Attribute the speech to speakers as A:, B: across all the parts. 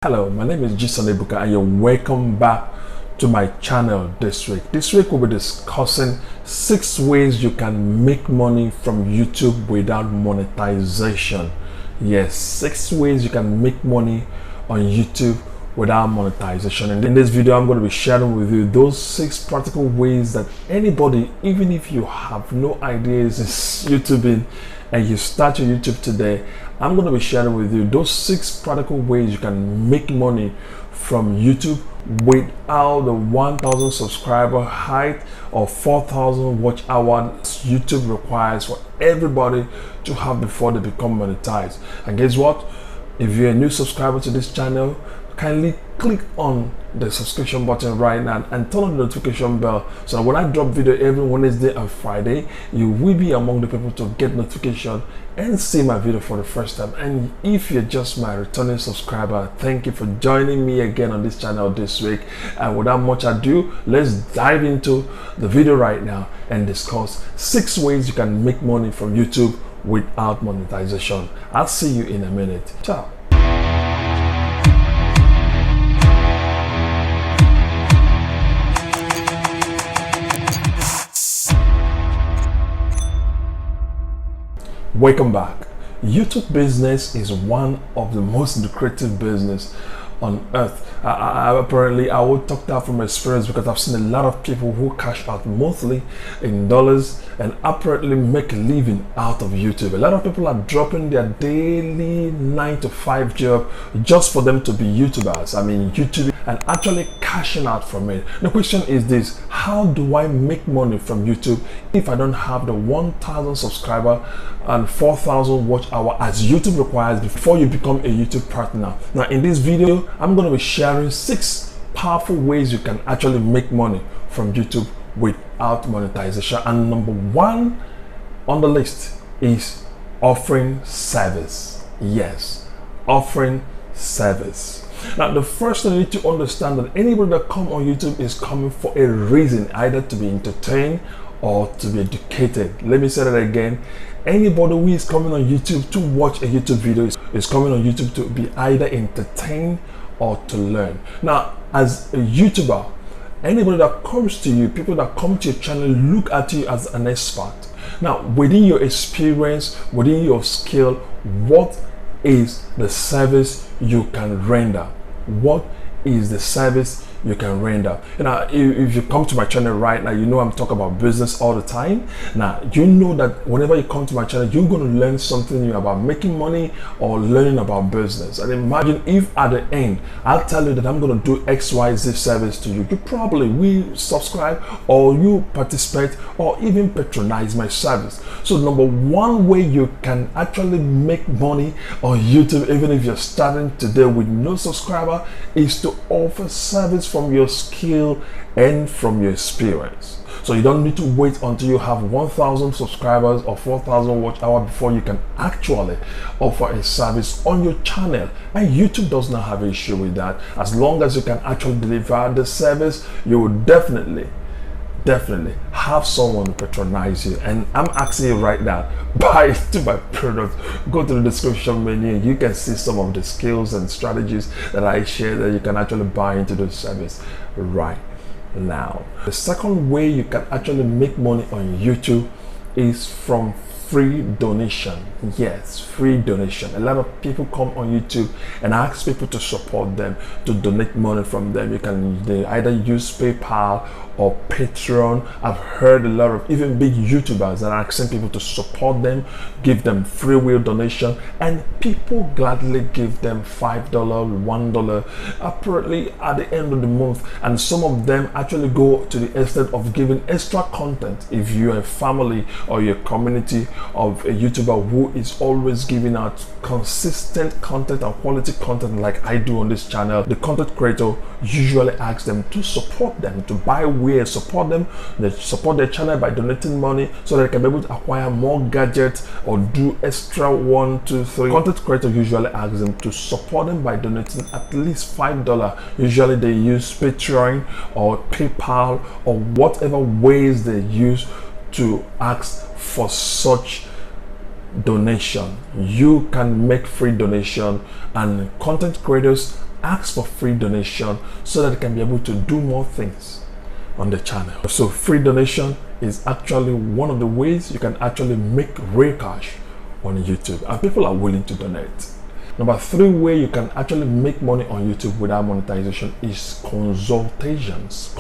A: Hello, my name is Jason Ebuka and you're welcome back to my channel this week. This week we'll be discussing 6 ways you can make money from YouTube without monetization. Yes, 6 ways you can make money on YouTube without monetization. And in this video, I'm going to be sharing with you those 6 practical ways that anybody, even if you have no ideas in YouTubing and you start your YouTube today, I'm going to be sharing with you those 6 practical ways you can make money from YouTube without the 1,000 subscriber height or 4,000 watch hours YouTube requires for everybody to have before they become monetized. And guess what? If you're a new subscriber to this channel, kindly click on the subscription button right now and turn on the notification bell so that when I drop video every Wednesday and Friday, you will be among the people to get notification and see my video for the first time. And if you're just my returning subscriber, thank you for joining me again on this channel this week. And without much ado, let's dive into the video right now and discuss 6 ways you can make money from YouTube without monetization. I'll see you in a minute. Ciao. Welcome back. YouTube business is one of the most lucrative business on earth. Apparently, I will talk that from experience because I've seen a lot of people who cash out monthly in dollars and apparently make a living out of YouTube. A lot of people are dropping their daily 9-to-5 job just for them to be YouTubers. I mean, YouTube and actually cashing out from it. The question is this: how do I make money from YouTube if I don't have the 1,000 subscriber and 4,000 watch hour as YouTube requires before you become a YouTube partner? Now, in this video, I'm going to be sharing 6 powerful ways you can actually make money from YouTube without monetization. And number 1 on the list is offering service. Yes, offering service. Now, the first thing you need to understand that anybody that come on YouTube is coming for a reason, either to be entertained or to be educated. Let me say that again. Anybody who is coming on YouTube to watch a YouTube video is coming on YouTube to be either entertained or to learn. Now, as a YouTuber, anybody that comes to you, people that come to your channel, look at you as an expert. Now, within your experience, within your skill, what is the service you can render? What is the service you can render? Now, if you come to my channel right now, you know I'm talking about business all the time. Now, you know that whenever you come to my channel, you're going to learn something new about making money or learning about business. And imagine if at the end I'll tell you that I'm going to do XYZ service to you, you probably will subscribe or you participate or even patronize my service. So number 1 way you can actually make money on YouTube, even if you're starting today with no subscriber, is to offer service from your skill and from your experience. So you don't need to wait until you have 1,000 subscribers or 4,000 watch hour before you can actually offer a service on your channel. And YouTube does not have an issue with that. As long as you can actually deliver the service, you will definitely have someone patronize you. And I'm asking you right now, buy into my product. Go to the description menu, you can see some of the skills and strategies that I share that you can actually buy into the service right now. The second way you can actually make money on YouTube is from free donation. Yes, free donation. A lot of people come on YouTube and ask people to support them, to donate money from them. They either use PayPal or Patreon. I've heard a lot of even big YouTubers that are asking people to support them, give them free will donation, and people gladly give them $5, $1 apparently at the end of the month. And some of them actually go to the extent of giving extra content. If you're a family or your community of a YouTuber who is always giving out consistent content and quality content like I do on this channel, the content creator usually asks them to support them, to buy wear, support them. They support their channel by donating money so that they can be able to acquire more gadgets or do extra 1, 2, 3. Content creator usually asks them to support them by donating at least $5. Usually they use Patreon or PayPal or whatever ways they use to ask for such donation. You can make free donation, and content creators ask for free donation so that they can be able to do more things on the channel. So free donation is actually one of the ways you can actually make real cash on YouTube, and people are willing to donate. Number 3 way you can actually make money on YouTube without monetization is consultations.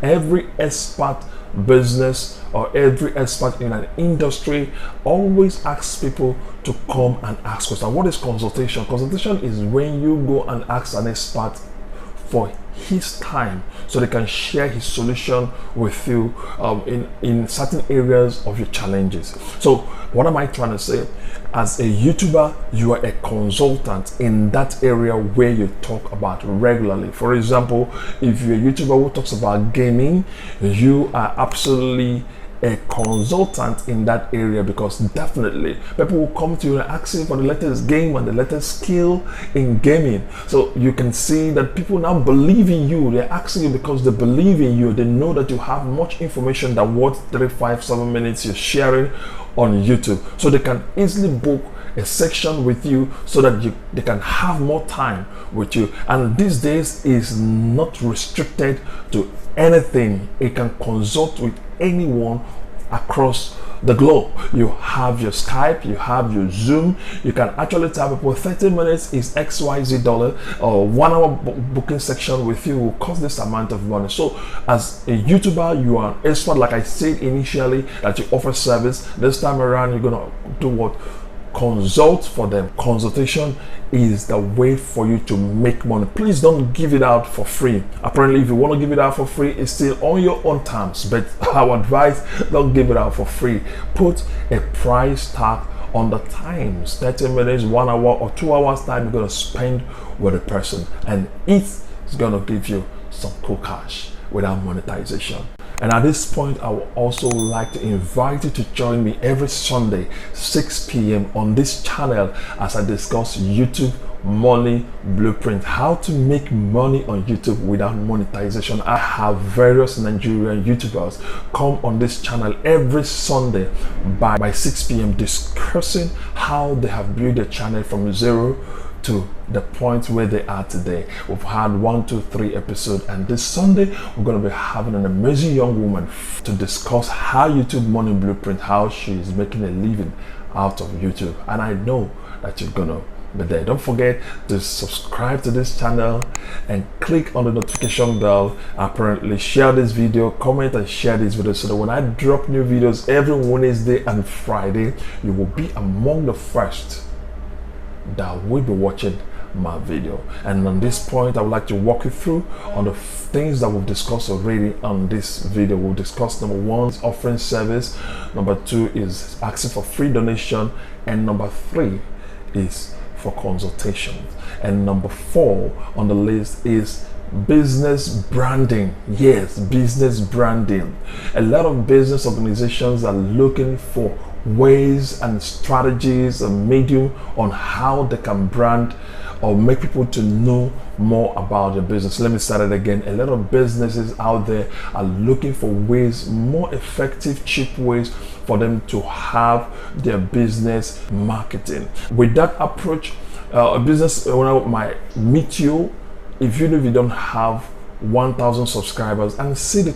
A: Every expert business or every expert in an industry always asks people to come and ask questions. What is consultation? Consultation is when you go and ask an expert for his time so they can share his solution with you in certain areas of your challenges. So what am I trying to say? As a YouTuber, you are a consultant in that area where you talk about regularly. For example, if you're a YouTuber who talks about gaming, you are absolutely a consultant in that area, because definitely people will come to you and ask you for the latest game and the latest skill in gaming. So you can see that people now believe in you. They're asking you because they believe in you. They know that you have much information than what 3, 5, 7 minutes you're sharing on YouTube. So they can easily book a section with you so that they can have more time with you. And these days is not restricted to anything. It can consult with anyone across the globe. You have your Skype, you have your Zoom. You can actually tell people 30 minutes is XYZ dollar, or 1 hour booking section with you will cost this amount of money. So as a YouTuber, you are an expert, like I said initially, that you offer service. This time around, you're gonna do what? Consult for them. Consultation is the way for you to make money. Please don't give it out for free. Apparently, if you want to give it out for free, it's still on your own terms, but our advice, don't give it out for free. Put a price tag on the times. 30 minutes, 1 hour or 2 hours time you're going to spend with a person, and it's going to give you some cool cash without monetization. And at this point, I would also like to invite you to join me every Sunday, 6 p.m. on this channel as I discuss YouTube money blueprint, how to make money on YouTube without monetization. I have various Nigerian YouTubers come on this channel every Sunday by 6 p.m. discussing how they have built their channel from zero to the point where they are today. We've had 1, 2, 3 episodes, and this Sunday we're going to be having an amazing young woman to discuss how YouTube money blueprint, how she is making a living out of YouTube. And I know that you're gonna be there. Don't forget to subscribe to this channel and click on the notification bell. Apparently share this video, comment and share this video, so that when I drop new videos every Wednesday and Friday, you will be among the first that will be watching my video. And on this point, I would like to walk you through on the things that we've discussed already on this video. We'll discuss number 1 is offering service, number 2 is asking for free donation, and number 3 is for consultation, and number 4 on the list is business branding. Yes, business branding. A lot of business organizations are looking for ways and strategies and medium on how they can brand or make people to know more about their business. Let me start it again. A lot of businesses out there are looking for ways, more effective, cheap ways for them to have their business marketing. With that approach, a business owner might meet you if you don't have 1,000 subscribers and see the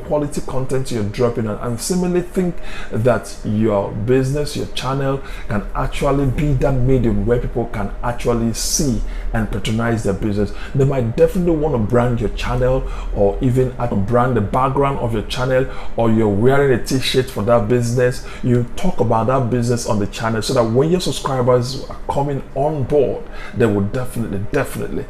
A: quality content you're dropping on, and similarly think that your business, your channel can actually be that medium where people can actually see and patronize their business. They might definitely want to brand your channel, or even brand the background of your channel, or you're wearing a t-shirt for that business. You talk about that business on the channel so that when your subscribers are coming on board, they will definitely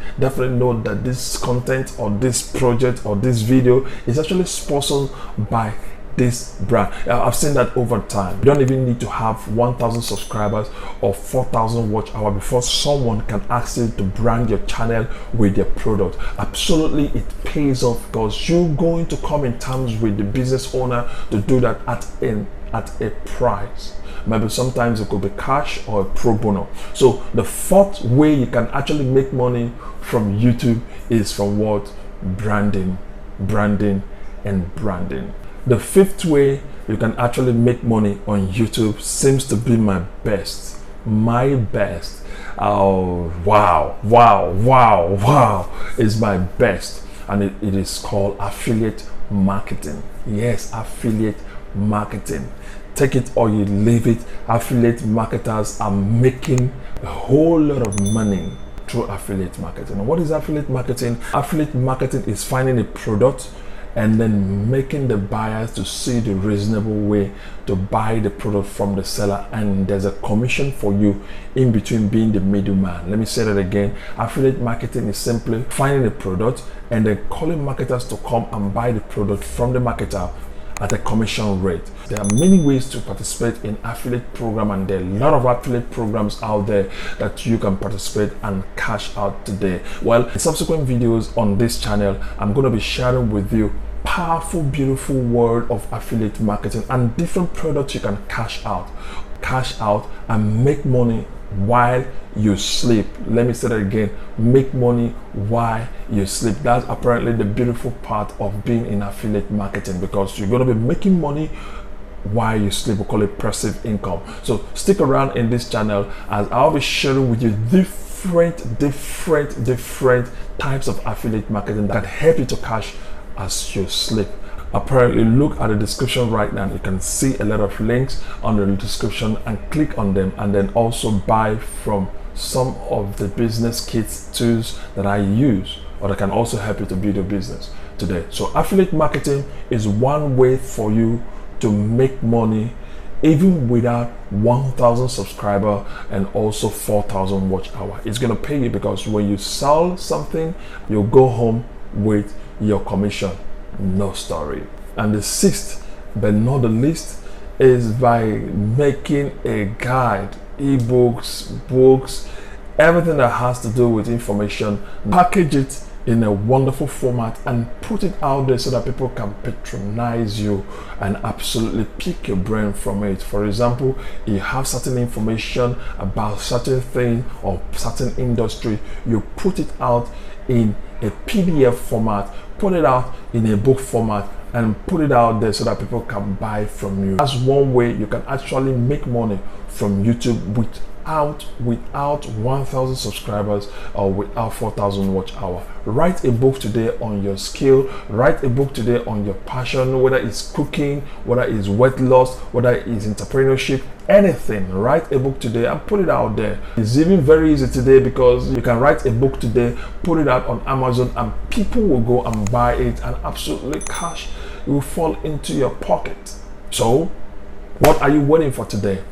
A: know that this content or this project or this video is actually sponsored by this brand. I've seen that over time. You don't even need to have 1,000 subscribers or 4,000 watch hours before someone can ask you to brand your channel with their product. Absolutely, it pays off, because you're going to come in terms with the business owner to do that at a price. Maybe sometimes it could be cash or a pro bono. So the 4th way you can actually make money from YouTube is from what? Branding. The 5th way you can actually make money on YouTube seems to be my best, my best. Oh, wow is my best. And it is called affiliate marketing. Yes, affiliate marketing. Take it or you leave it. Affiliate marketers are making a whole lot of money through affiliate marketing. And what is affiliate marketing? Affiliate marketing is finding a product and then making the buyers to see the reasonable way to buy the product from the seller, and there's a commission for you in between being the middleman. Let me say that again. Affiliate marketing is simply finding a product and then calling marketers to come and buy the product from the marketer at a commission rate. There are many ways to participate in affiliate program, and there are a lot of affiliate programs out there that you can participate and cash out today. Well, in subsequent videos on this channel, I'm going to be sharing with you powerful, beautiful world of affiliate marketing and different products you can cash out and make money while you sleep. Let me say that again. Make money while you sleep. That's apparently the beautiful part of being in affiliate marketing, because you're going to be making money while you sleep. We call it passive income. So stick around in this channel as I'll be sharing with you different types of affiliate marketing that can help you to cash as you sleep. Apparently, look at the description right now. You can see a lot of links on the description, and click on them, and then also buy from some of the business kits tools that I use, or that can also help you to build your business today. So affiliate marketing is one way for you to make money even without 1,000 subscribers and also 4,000 watch hour. It's going to pay you, because when you sell something, you'll go home with your commission. No story. And the sixth but not the least is by making a guide, ebooks, books, everything that has to do with information, package it in a wonderful format and put it out there so that people can patronize you and absolutely pick your brain from it. For example, you have certain information about certain thing or certain industry, you put it out in a PDF format, put it out in a book format, and put it out there so that people can buy from you. That's one way you can actually make money from YouTube without 1,000 subscribers or without 4,000 watch hour. Write a book today on your skill. Write a book today on your passion, whether it's cooking, whether it's weight loss, whether it's entrepreneurship, anything. Write a book today and put it out there. It's even very easy today, because you can write a book today, put it out on Amazon, and people will go and buy it, and absolutely cash will fall into your pocket. So what are you waiting for today?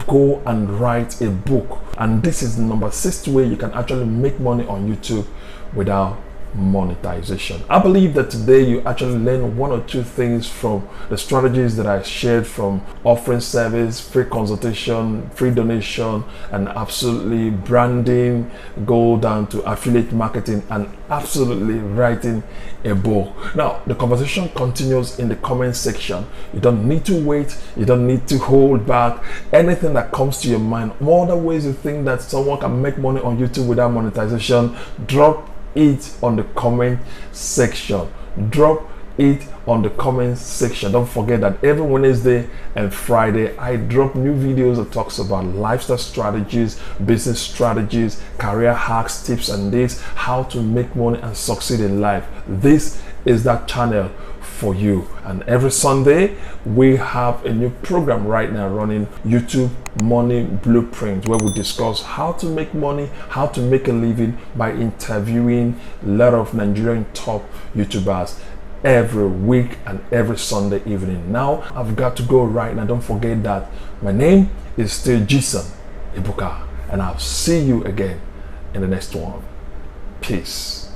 A: Go and write a book. And this is the number 6th way you can actually make money on YouTube without monetization. I believe that today you actually learn one or two things from the strategies that I shared, from offering service, free consultation, free donation, and absolutely branding, go down to affiliate marketing, and absolutely writing a book. Now the conversation continues in the comment section. You don't need to wait, you don't need to hold back. Anything that comes to your mind, more other ways you think that someone can make money on YouTube without monetization, drop it on the comment section. Drop it on the comment section. Don't forget that every Wednesday and Friday I drop new videos that talks about lifestyle strategies, business strategies, career hacks, tips, and this, how to make money and succeed in life. This is that channel for you. And every Sunday we have a new program right now running, YouTube Money Blueprint, where we discuss how to make money, how to make a living by interviewing a lot of Nigerian top YouTubers every week and every Sunday evening. Now I've got to go right now. Don't forget that my name is still Jason Ibuka, and I'll see you again in the next one. Peace.